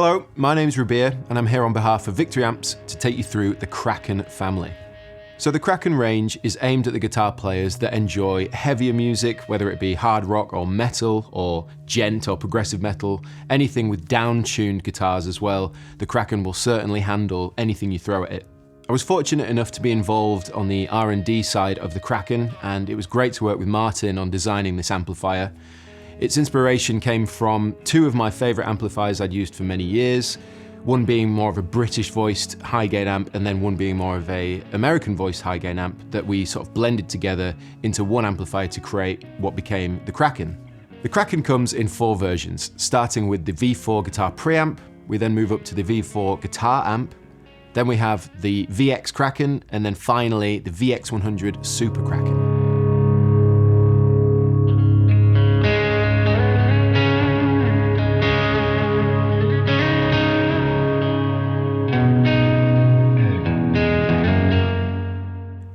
Hello, my name's Rabea and I'm here on behalf of Victory Amps to take you through the Kraken family. So the Kraken range is aimed at the guitar players that enjoy heavier music, whether it be hard rock or metal or gent or progressive metal, anything with down-tuned guitars as well. The Kraken will certainly handle anything you throw at it. I was fortunate enough to be involved on the R&D side of the Kraken, and it was great to work with Martin on designing this amplifier. Its inspiration came from two of my favourite amplifiers I'd used for many years, one being more of a British-voiced high-gain amp, and then one being more of a American-voiced high-gain amp that we sort of blended together into one amplifier to create what became the Kraken. The Kraken comes in 4 versions, starting with the V4 guitar preamp. We then move up to the V4 guitar amp. Then we have the VX Kraken, and then finally the VX100 Super Kraken.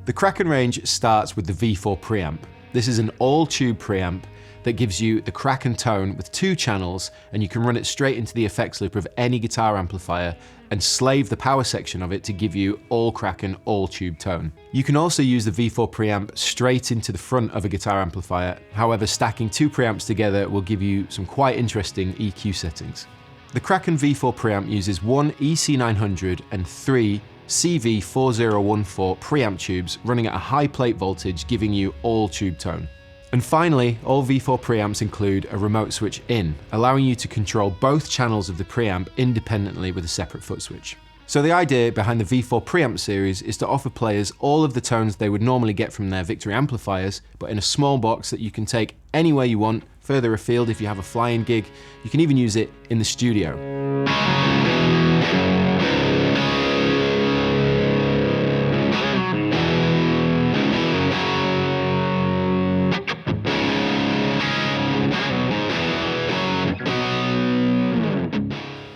The Kraken range starts with the V4 preamp. This is an all-tube preamp that gives you the Kraken tone with 2 channels, and you can run it straight into the effects loop of any guitar amplifier and slave the power section of it to give you all Kraken, all tube tone. You can also use the V4 preamp straight into the front of a guitar amplifier. However, stacking 2 preamps together will give you some quite interesting EQ settings. The Kraken V4 preamp uses 1 EC900 and 3 CV4014 preamp tubes running at a high plate voltage, giving you all tube tone. And finally, all V4 preamps include a remote switch in, allowing you to control both channels of the preamp independently with a separate foot switch. So the idea behind the V4 preamp series is to offer players all of the tones they would normally get from their Victory amplifiers, but in a small box that you can take anywhere you want, further afield if you have a fly-in gig. You can even use it in the studio.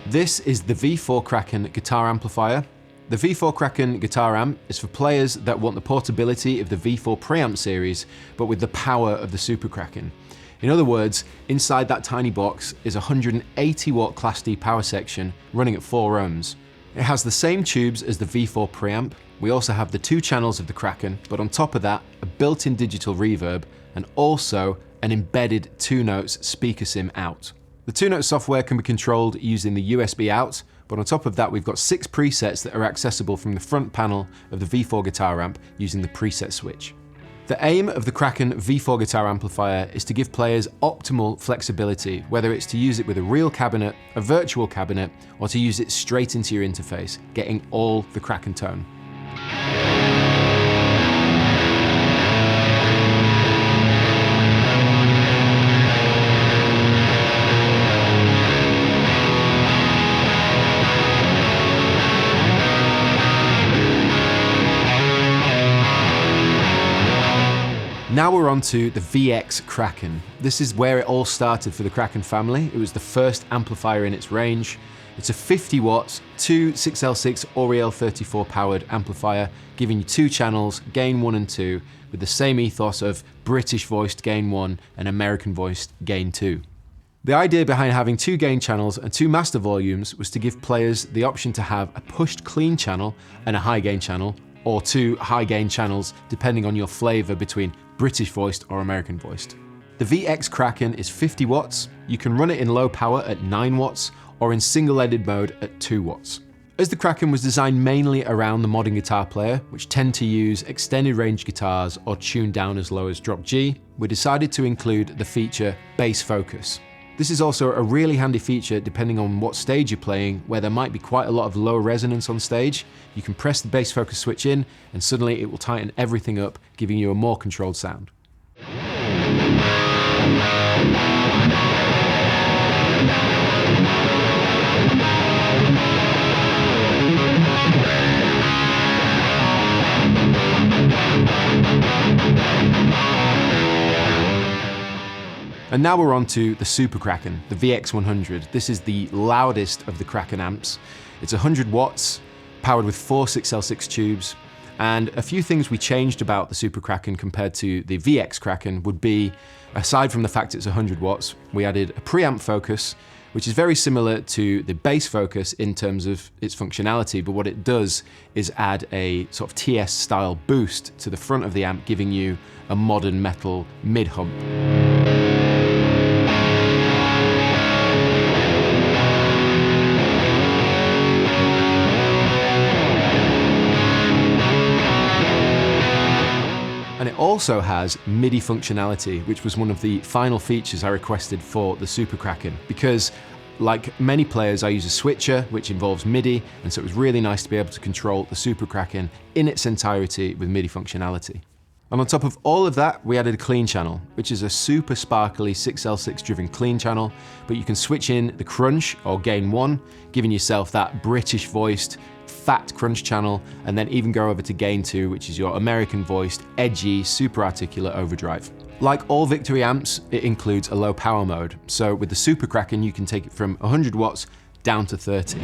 This is the V4 Kraken guitar amplifier. The V4 Kraken guitar amp is for players that want the portability of the V4 preamp series, but with the power of the Super Kraken. In other words, inside that tiny box is a 180 watt Class D power section running at 4 ohms. It has the same tubes as the V4 preamp. We also have the 2 channels of the Kraken, but on top of that, a built-in digital reverb, and also an embedded 2 notes speaker sim out. The 2-note software can be controlled using the USB out, but on top of that we've got 6 presets that are accessible from the front panel of the V4 guitar amp using the preset switch. The aim of the Kraken V4 guitar amplifier is to give players optimal flexibility, whether it's to use it with a real cabinet, a virtual cabinet, or to use it straight into your interface, getting all the Kraken tone. Now we're on to the VX Kraken. This is where it all started for the Kraken family. It was the first amplifier in its range. It's a 50 watts, 2 6L6 Oriel 34 powered amplifier, giving you 2 channels, gain 1 and 2, with the same ethos of British voiced gain 1 and American voiced gain 2. The idea behind having 2 gain channels and 2 master volumes was to give players the option to have a pushed clean channel and a high gain channel, or 2 high gain channels depending on your flavour between British voiced or American voiced. The VX Kraken is 50 watts. You can run it in low power at 9 watts or in single-leaded mode at 2 watts. As the Kraken was designed mainly around the modern guitar player, which tend to use extended range guitars or tune down as low as drop G, we decided to include the feature Bass Focus. This is also a really handy feature depending on what stage you're playing, where there might be quite a lot of low resonance on stage. You can press the bass focus switch in and suddenly it will tighten everything up, giving you a more controlled sound. And now we're on to the Super Kraken, the VX100. This is the loudest of the Kraken amps. It's 100 watts, powered with 4 6L6 tubes. And a few things we changed about the Super Kraken compared to the VX Kraken would be, aside from the fact it's 100 watts, we added a preamp focus, which is very similar to the bass focus in terms of its functionality, but what it does is add a sort of TS style boost to the front of the amp, giving you a modern metal mid-hump. And it also has MIDI functionality, which was one of the final features I requested for the Super Kraken, because like many players, I use a switcher, which involves MIDI, and so it was really nice to be able to control the Super Kraken in its entirety with MIDI functionality. And on top of all of that, we added a clean channel, which is a super sparkly 6L6 driven clean channel, but you can switch in the crunch or gain 1, giving yourself that British voiced fat crunch channel, and then even go over to gain 2, which is your American voiced, edgy, super articulate overdrive. Like all Victory amps, it includes a low power mode. So with the Super Kraken, you can take it from 100 watts down to 30.